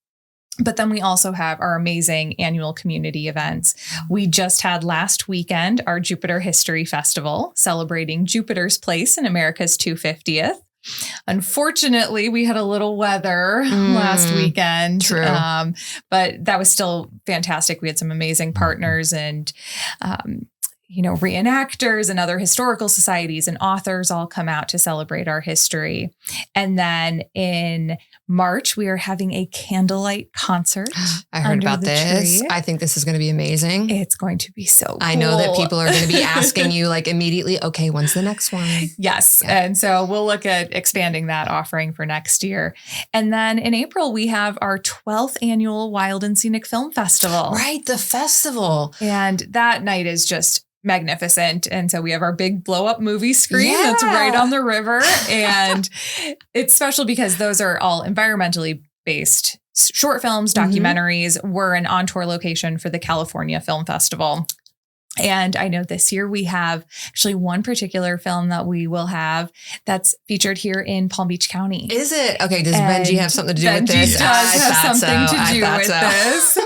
But then we also have our amazing annual community events. We just had last weekend our Jupiter History Festival, celebrating Jupiter's place in America's 250th. Unfortunately, we had a little weather last weekend. True. But that was still fantastic. We had some amazing partners and reenactors and other historical societies and authors all come out to celebrate our history. And then in March, we are having a candlelight concert. I heard about this. Tree. I think this is going to be amazing. It's going to be so cool. I know that people are going to be asking you immediately, okay, when's the next one? Yes. Yeah. And so we'll look at expanding that offering for next year. And then in April, we have our 12th annual Wild and Scenic Film Festival. Right. The festival. And that night is just magnificent. And so we have our big blow up movie screen that's right on the river. And it's special because those are all environmentally based short films, documentaries. We're an on-tour location for the California Film Festival. And I know this year we have actually one particular film that we will have that's featured here in Palm Beach County. Is it? Okay. Does Benji have something to do with this? Benji does have something to do with this.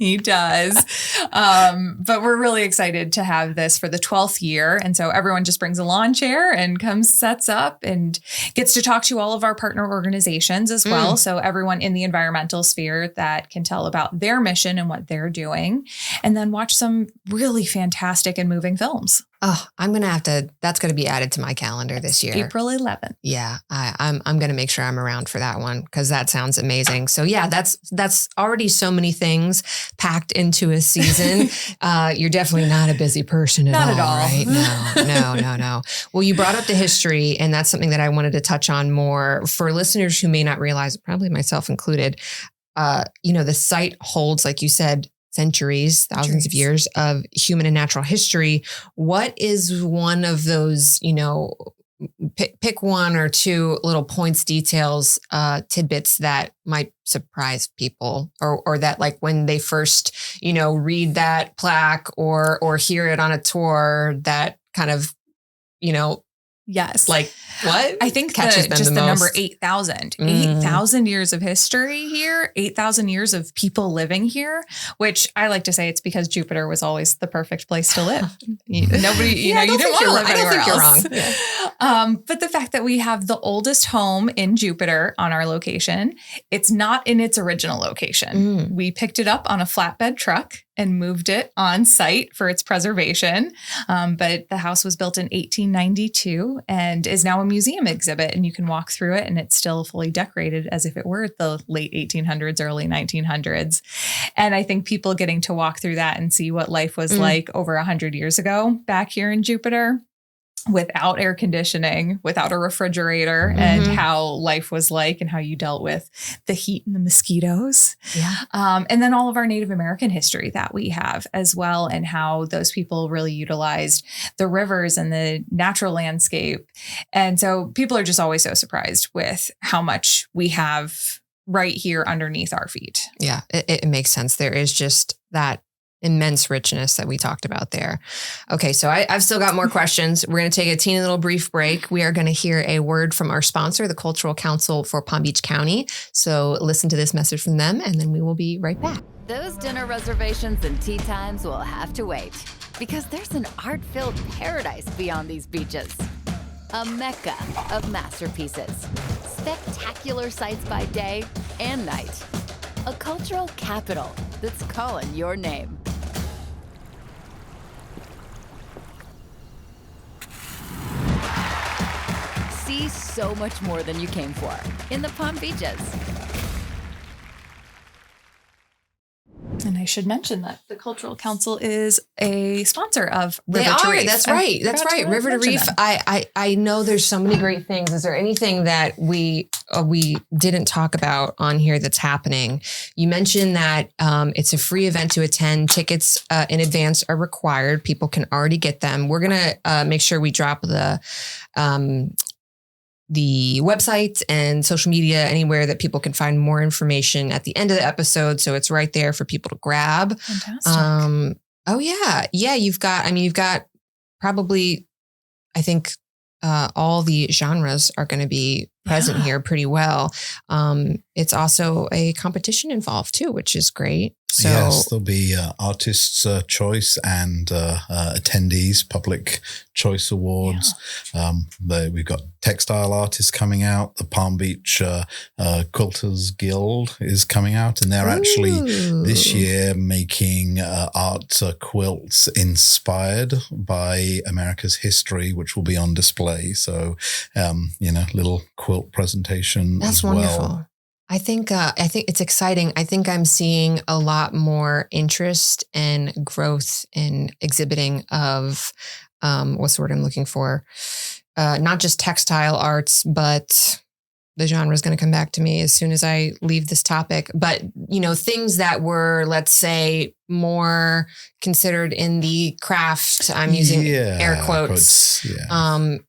He does. But we're really excited to have this for the 12th year. And so everyone just brings a lawn chair and comes, sets up, and gets to talk to all of our partner organizations as well. So everyone in the environmental sphere that can tell about their mission and what they're doing, and then watch some really fantastic and moving films. Oh, that's going to be added to my calendar this year. April 11th. Yeah, I'm going to make sure I'm around for that one because that sounds amazing. So yeah, that's already so many things packed into a season. You're definitely not a busy person at all. Right? No. Well, you brought up the history, and that's something that I wanted to touch on more for listeners who may not realize, probably myself included. The site holds, like you said, centuries, thousands of years of human and natural history. What is one of those, pick one or two little points, details, tidbits that might surprise people or that like when they first, read that plaque or hear it on a tour that kind of, yes. Like what? I think catches them just the number most? 8,000. 8,000 years of history here, 8,000 years of people living here, which I like to say it's because Jupiter was always the perfect place to live. Nobody, you didn't want to live anywhere else. You're wrong. Yeah. But the fact that we have the oldest home in Jupiter on our location, it's not in its original location. We picked it up on a flatbed truck and moved it on site for its preservation. But the house was built in 1892 and is now a museum exhibit, and you can walk through it and it's still fully decorated as if it were the late 1800s, early 1900s. And I think people getting to walk through that and see what life was like over 100 years ago back here in Jupiter, without air conditioning, without a refrigerator, and how life was like and how you dealt with the heat and the mosquitoes. Yeah. And then all of our Native American history that we have as well, and how those people really utilized the rivers and the natural landscape. And so people are just always so surprised with how much we have right here underneath our feet. Yeah, it makes sense. There is just that immense richness that we talked about there. Okay, so I've still got more questions. We're going to take a teeny little brief break. We are going to hear a word from our sponsor, the Cultural Council for Palm Beach County. So listen to this message from them, and then we will be right back. Those dinner reservations and tea times will have to wait, because there's an art-filled paradise beyond these beaches. A mecca of masterpieces, spectacular sights by day and night. A cultural capital that's calling your name. See so much more than you came for in the Palm Beaches. And I should mention that the Cultural Council is a sponsor of River They to are. Reef. That's right. That's right. River to Reef. I know there's so many great things. Is there anything that we didn't talk about on here that's happening? You mentioned that it's a free event to attend. Tickets in advance are required. People can already get them. We're gonna make sure we drop the website and social media anywhere that people can find more information at the end of the episode. So it's right there for people to grab. Fantastic. Oh yeah. Yeah. You've got probably, I think, all the genres are going to be present here pretty well. It's also a competition involved too, which is great. So yes, there'll be artists' choice and attendees, public choice awards. Yeah. We've got textile artists coming out. The Palm Beach Quilters Guild is coming out, and they're actually this year making art quilts inspired by America's history, which will be on display. So, little quilt presentation. That's as wonderful. Well. I think it's exciting. I think I'm seeing a lot more interest and growth in exhibiting of what's the word I'm looking for? Not just textile arts, but the genre is going to come back to me as soon as I leave this topic. But, things that were, let's say, more considered in the craft, I'm using air quotes.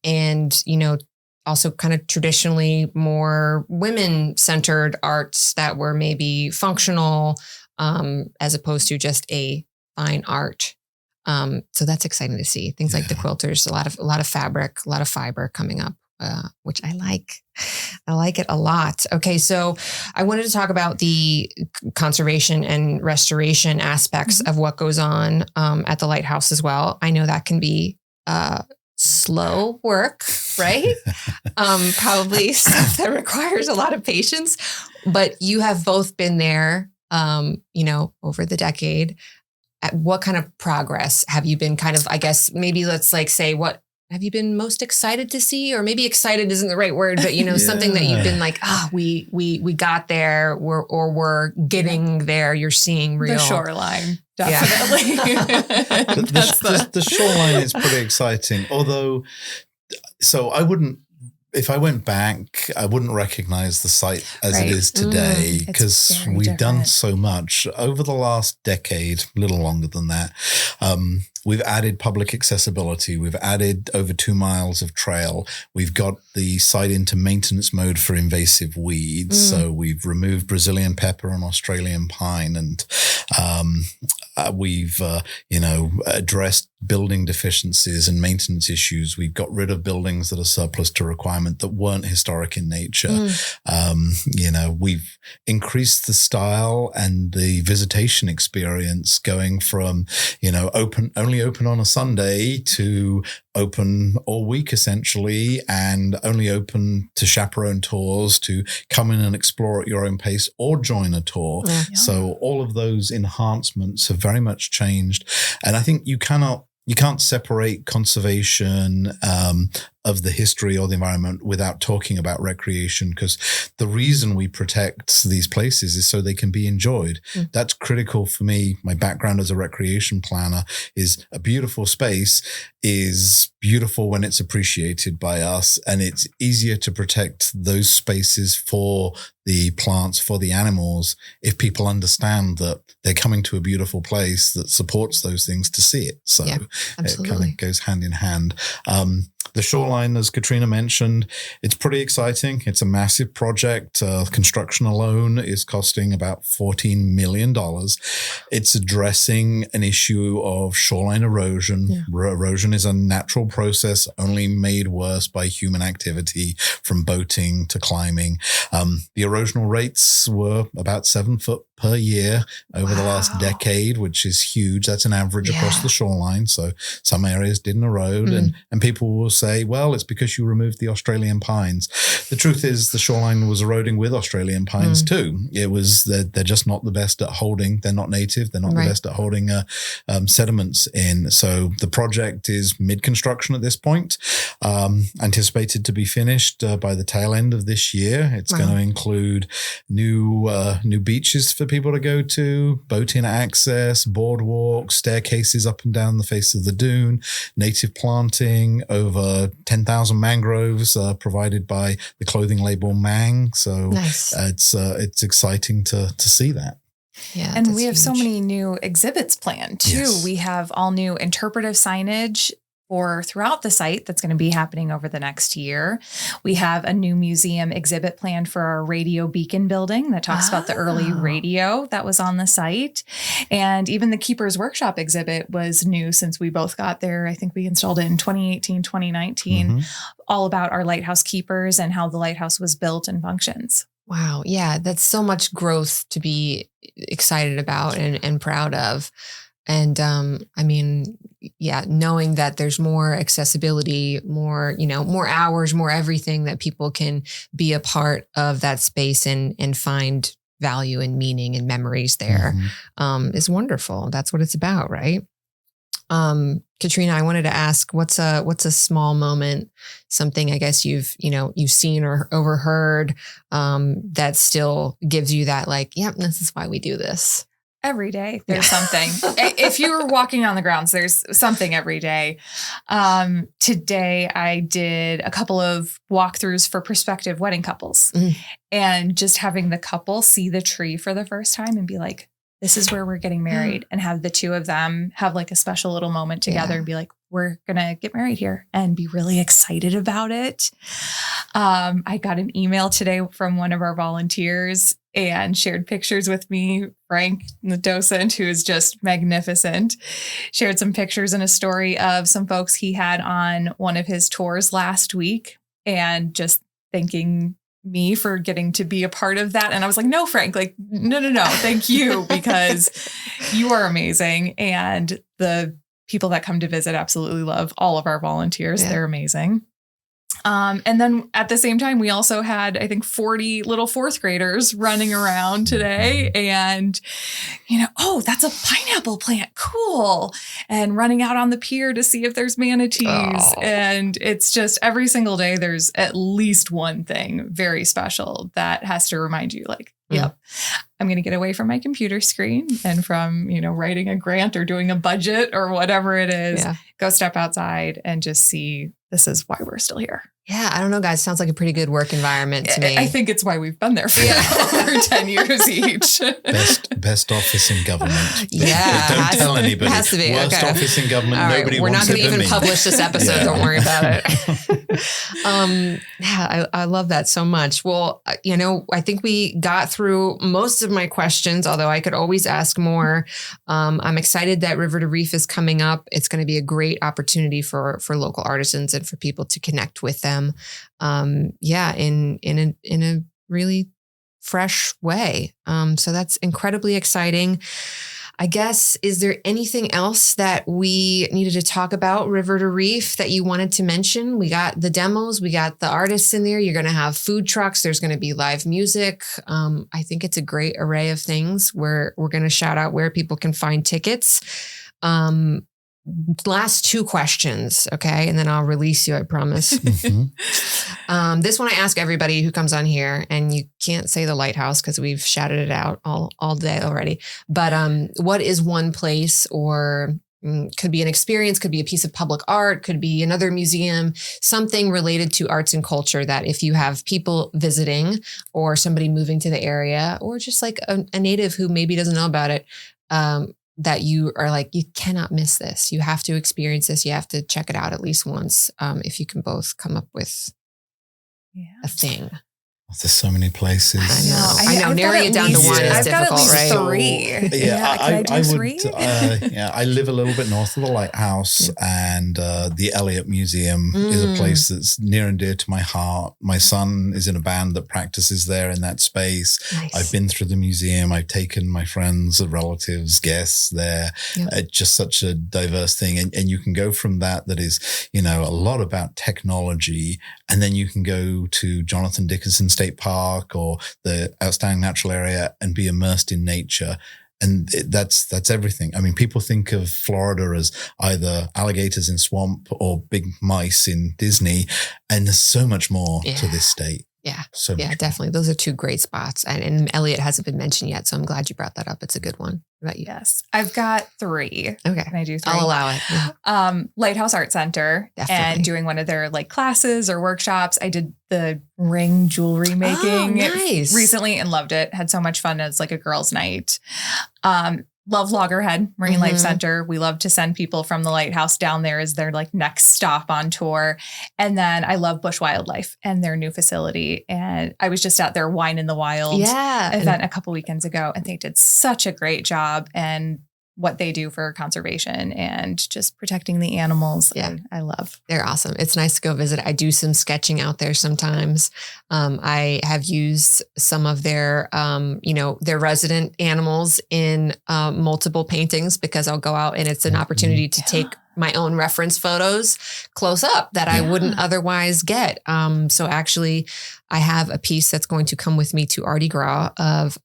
And, also kind of traditionally more women-centered arts that were maybe functional as opposed to just a fine art. So that's exciting to see. Things like the quilters, a lot of fabric, a lot of fiber coming up. which I like. I like it a lot. Okay, so I wanted to talk about the conservation and restoration aspects of what goes on at the lighthouse as well. I know that can be slow work, right? Probably stuff that requires a lot of patience, but you have both been there, over the decade. At what kind of progress have you been kind of, I guess, maybe let's like say, what have you been most excited to see? Or maybe excited isn't the right word, but something that you've been like, we got there, we're getting there. You're seeing real. The shoreline, definitely. The shoreline is pretty exciting. Although, if I went back, I wouldn't recognize the site as it is today because we've done so much over the last decade, a little longer than that. We've added public accessibility. We've added over 2 miles of trail. We've got the site into maintenance mode for invasive weeds. So we've removed Brazilian pepper and Australian pine, and we've addressed building deficiencies and maintenance issues. We've got rid of buildings that are surplus to requirement that weren't historic in nature. We've increased the style and the visitation experience, going from only open on a Sunday to open all week essentially, and only open to chaperone tours, to come in and explore at your own pace or join a tour. So all of those enhancements have very much changed, and I think you can't separate conservation of the history or the environment without talking about recreation, because the reason we protect these places is so they can be enjoyed. That's critical for me. My background as a recreation planner is a beautiful space is beautiful when it's appreciated by us, and it's easier to protect those spaces for the plants, for the animals, if people understand that they're coming to a beautiful place that supports those things to see it. So it kind of goes hand in hand. The shoreline, as Katrina mentioned, it's pretty exciting. It's a massive project. Construction alone is costing about $14 million. It's addressing an issue of shoreline erosion. Erosion is a natural process only made worse by human activity, from boating to climbing. The erosional rates were about 7 foot per year over the last decade, which is huge. That's an average across the shoreline. So some areas didn't erode, and people will say, well, it's because you removed the Australian pines. The truth is the shoreline was eroding with Australian pines too. It was, they're just not the best at holding. They're not native. They're not the best at holding sediments in. So the project is mid-construction at this point, anticipated to be finished by the tail end of this year. It's going to include new beaches for people to go to, boating access, boardwalks, staircases up and down the face of the dune, native planting, over 10,000 mangroves provided by the clothing label Mang. So it's exciting to see that. Yeah, and we have so many new exhibits planned too. We have all new interpretive signage for throughout the site that's going to be happening over the next year. We have a new museum exhibit planned for our radio beacon building that talks about the early radio that was on the site. And even the Keeper's Workshop exhibit was new since we both got there. I think we installed it in 2018, 2019, all about our lighthouse keepers and how the lighthouse was built and functions. Wow. Yeah. That's so much growth to be excited about and proud of. And knowing that there's more accessibility, more hours, more everything that people can be a part of that space and find value and meaning and memories there is wonderful. That's what it's about, right? Katrina, I wanted to ask, what's a small moment, something I guess you've seen or overheard that still gives you that this is why we do this. Every day there's something. If you were walking on the grounds, there's something every day. Today I did a couple of walkthroughs for prospective wedding couples, and just having the couple see the tree for the first time and be like, this is where we're getting married, and have the two of them have a special little moment together and be like, we're going to get married here, and be really excited about it. I got an email today from one of our volunteers and shared pictures with me. Frank, the docent, who is just magnificent, shared some pictures and a story of some folks he had on one of his tours last week. and just thanking me for getting to be a part of that. And I was like, no, Frank, like, no, thank you, because you are amazing. And the people that come to visit absolutely love all of our volunteers. Yeah. They're amazing. And then at the same time, we also had, I think, 40 little fourth graders running around today and, oh, that's a pineapple plant. Cool. And running out on the pier to see if there's manatees. Oh. And it's just every single day, there's at least one thing very special that has to remind you, like, yep, I'm going to get away from my computer screen and from, writing a grant or doing a budget or whatever it is. Yeah. Go step outside and just see, this is why we're still here. Yeah, I don't know, guys. Sounds like a pretty good work environment to me. I think it's why we've been there for over 10 years each. Best office in government. Yeah. Don't tell anybody. Has to be. Worst office in government. All right, Nobody we're wants not going to it even publish this episode. Yeah. Don't worry about it. I love that so much. Well, I think we got through most of my questions, although I could always ask more. I'm excited that River to Reef is coming up. It's going to be a great opportunity for local artisans and for people to connect with them. In a really fresh way. So that's incredibly exciting. I guess, is there anything else that we needed to talk about River to Reef that you wanted to mention? We got the demos, we got the artists in there. You're going to have food trucks. There's going to be live music. I think it's a great array of things where we're going to shout out where people can find tickets. Last two questions, okay? And then I'll release you, I promise. Mm-hmm. This one I ask everybody who comes on here, and you can't say the lighthouse because we've shouted it out all day already. But what is one place, or could be an experience, could be a piece of public art, could be another museum, something related to arts and culture that if you have people visiting or somebody moving to the area, or just like a native who maybe doesn't know about it, that you are like, you cannot miss this. You have to experience this. You have to check it out at least once. If you can both come up with a thing. There's so many places. I know. Narrowing it down to one is difficult, right? Three. I live a little bit north of the lighthouse, and the Elliott Museum is a place that's near and dear to my heart. My son is in a band that practices there in that space. Nice. I've been through the museum. I've taken my friends, relatives, guests there. Yep. Just such a diverse thing. And you can go from that is, a lot about technology, and then you can go to Jonathan Dickinson State Park or the Outstanding Natural Area and be immersed in nature. And that's everything. I mean, people think of Florida as either alligators in swamp or big mice in Disney. And there's so much more to this state. Yeah. So much definitely. Those are two great spots. And Elliott hasn't been mentioned yet, so I'm glad you brought that up. It's a good one. What about you? Yes. I've got three. Okay. Can I do three? I'll allow it. Yeah. Lighthouse Art Center. Definitely. And doing one of their classes or workshops. I did the ring jewelry making recently and loved it. Had so much fun as like a girls' night. Love Loggerhead Marine Life Center. We love to send people from the lighthouse down there as their like next stop on tour. And then I love Bush Wildlife and their new facility. And I was just at their Wine in the Wild event a couple weekends ago, and they did such a great job and what they do for conservation and just protecting the animals. Yeah. I love. They're awesome. It's nice to go visit. I do some sketching out there sometimes. I have used some of their, their resident animals in multiple paintings because I'll go out and it's an opportunity to take my own reference photos close up that I wouldn't otherwise get. So actually I have a piece that's going to come with me to Mardi Gras of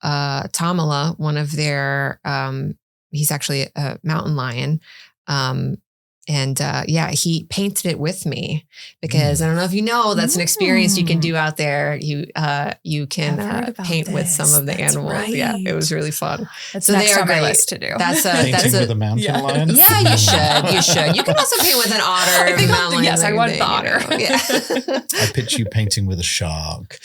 Tamala, one of their, he's actually a mountain lion. He painted it with me because I don't know if you know, that's an experience you can do out there. You can paint with some of the animals. Right. Yeah, it was really fun. So they are on my list to do. That's with a mountain lion. Yeah, you should. You can also paint with an otter. I want the otter. Yeah. I picture you painting with a shark.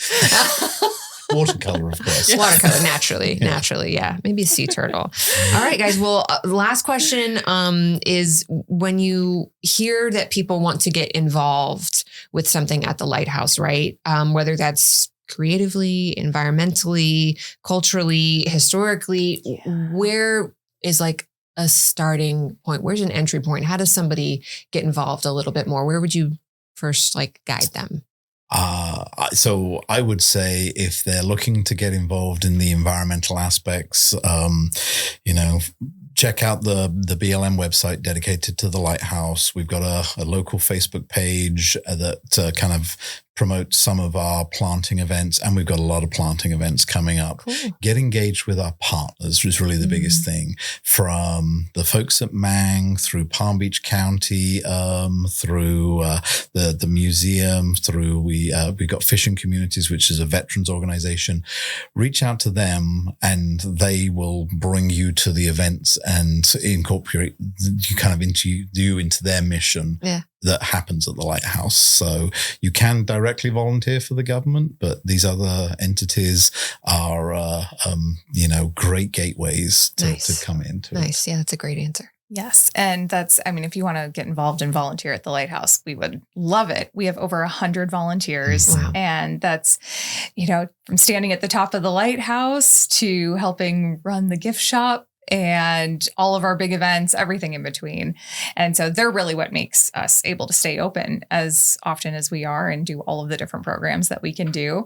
Watercolor, of course. Watercolor, naturally. Yeah. Maybe a sea turtle. All right, guys. Well, last question is when you hear that people want to get involved with something at the lighthouse, right? Whether that's creatively, environmentally, culturally, historically, where is like a starting point? Where's an entry point? How does somebody get involved a little bit more? Where would you first like guide them? So I would say if they're looking to get involved in the environmental aspects, check out the BLM website dedicated to the lighthouse. We've got a local Facebook page that kind of promotes some of our planting events, and we've got a lot of planting events coming up. Cool. Get engaged with our partners is really the biggest thing, from the folks at Mang, through Palm Beach County, through the museum, through we've got Fishing Communities, which is a veterans organization. Reach out to them and they will bring you to the events and incorporate you kind of into their mission. Yeah. That happens at the lighthouse. So you can directly volunteer for the government, but these other entities are, great gateways to come into. Nice. Yeah, that's a great answer. Yes. And if you want to get involved and volunteer at the lighthouse, we would love it. We have over 100 volunteers. Wow. And that's, from standing at the top of the lighthouse to helping run the gift shop and all of our big events, everything in between. And so they're really what makes us able to stay open as often as we are and do all of the different programs that we can do.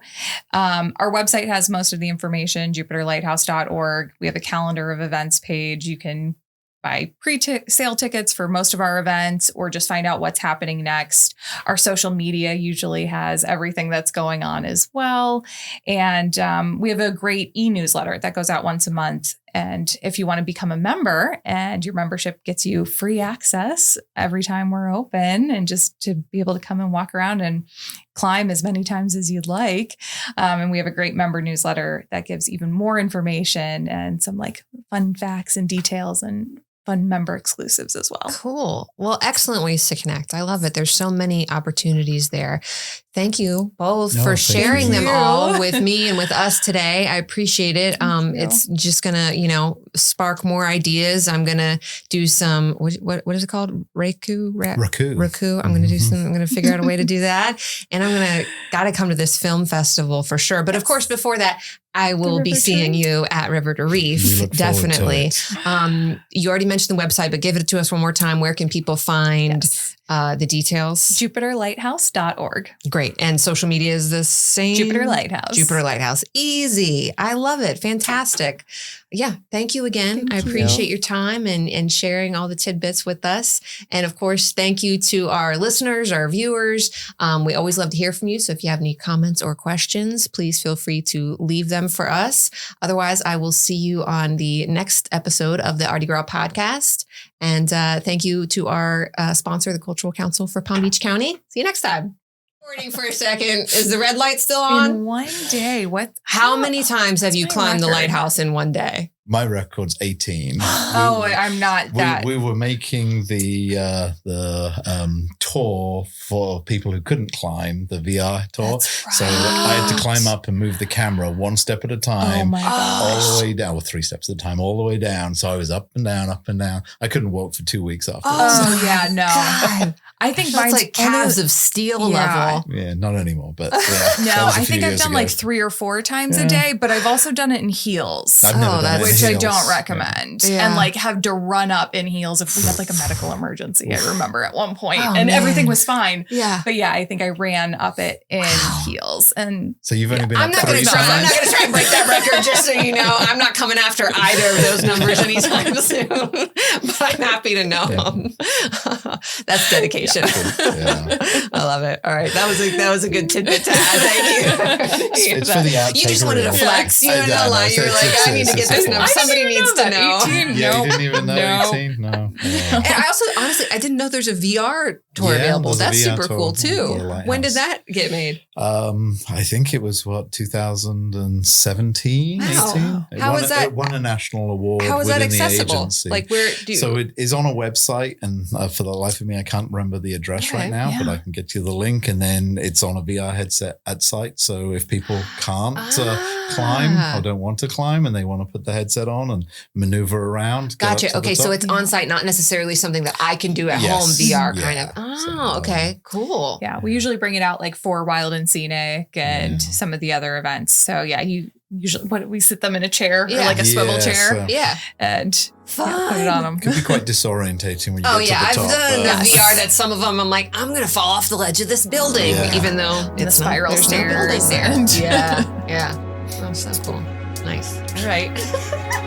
Our website has most of the information, jupiterlighthouse.org. We have a calendar of events page. You can buy pre-sale tickets for most of our events or just find out what's happening next. Our social media usually has everything that's going on as well. And we have a great e-newsletter that goes out once a month. And if you want to become a member, and your membership gets you free access every time we're open, and just to be able to come and walk around and climb as many times as you'd like. And we have a great member newsletter that gives even more information and some fun facts and details and fun member exclusives as well. Cool. Well, excellent ways to connect. I love it. There's so many opportunities there. Thank you both for sharing them all with me and with us today. I appreciate it. It's just going to, spark more ideas. I'm going to do some, what is it called? Raku. I'm going to do some, I'm going to figure out a way to do that. And I'm got to come to this film festival for sure. But of course, before that, I will be seeing you at River to Reef. Definitely. You already mentioned the website, but give it to us one more time. Where can people find the details? JupiterLighthouse.org. Great. And social media is the same? Jupiter Lighthouse. Jupiter Lighthouse. Easy. I love it. Fantastic. Yeah. Thank you again. I appreciate your time and sharing all the tidbits with us. And of course, thank you to our listeners, our viewers. We always love to hear from you. So if you have any comments or questions, please feel free to leave them for us. Otherwise, I will see you on the next episode of the Artie Girl podcast. And thank you to our sponsor, the Cultural Council for Palm Beach County. See you next time. Recording for a second. Is the red light still on? In one day. How many times have you climbed the lighthouse in one day? My record's 18. I'm not that. We were making the tour for people who couldn't climb, the VR tour. That's right. So I had to climb up and move the camera one step at a time, all the way down, 3 steps at a time, all the way down. So I was up and down, up and down. I couldn't walk for 2 weeks after. Oh, yeah, no. God. I think that's like calves of steel level. Yeah, not anymore, but no, I think I've done 3 or 4 times a day, but I've also done it in heels. I've never done it which in I heels. don't recommend. Yeah. And have to run up in heels if we had a medical emergency. I remember at one point, and everything was fine. Yeah. But yeah, I think I ran up it in heels. And so you've only been I'm not going to try and break that record, just so you know. I'm not coming after either of those numbers anytime soon. But I'm happy to know them. That's dedication. Yeah. I love it. All right. That was a good tidbit to add. Thank you. It's for the outtake. You just wanted to flex. You know, you were like, I need to get this number. Somebody needs to know. 18? Yeah, you didn't even know 18? No. Yeah. And I also, honestly, I didn't know there's a VR tour available. That's super cool too. When did that get made? I think it was 2017, 18. How was that? It won a national award. How is that accessible? Where so it is on a website, and for the life of me, I can't remember the address right now, but I can get you the link, and then it's on a VR headset at site. So if people can't climb or don't want to climb, and they want to put the headset on and maneuver around. Gotcha. Okay, so it's on site, not necessarily something that I can do at home. VR kind of. Oh, okay, cool. Yeah, we usually bring it out for Wild and Scenic and some of the other events. So yeah, usually what we sit them in a chair or Yeah. like a swivel Yes, chair Yeah. and Fun. put it on them. Could be quite disorientating when you Oh get yeah, to I've the top. done but- VR that some of them I'm like, I'm gonna fall off the ledge of this building, Yeah. even though The it's spiral there's no building stairs there. and- Yeah, yeah. Oh, so cool. Nice. All right.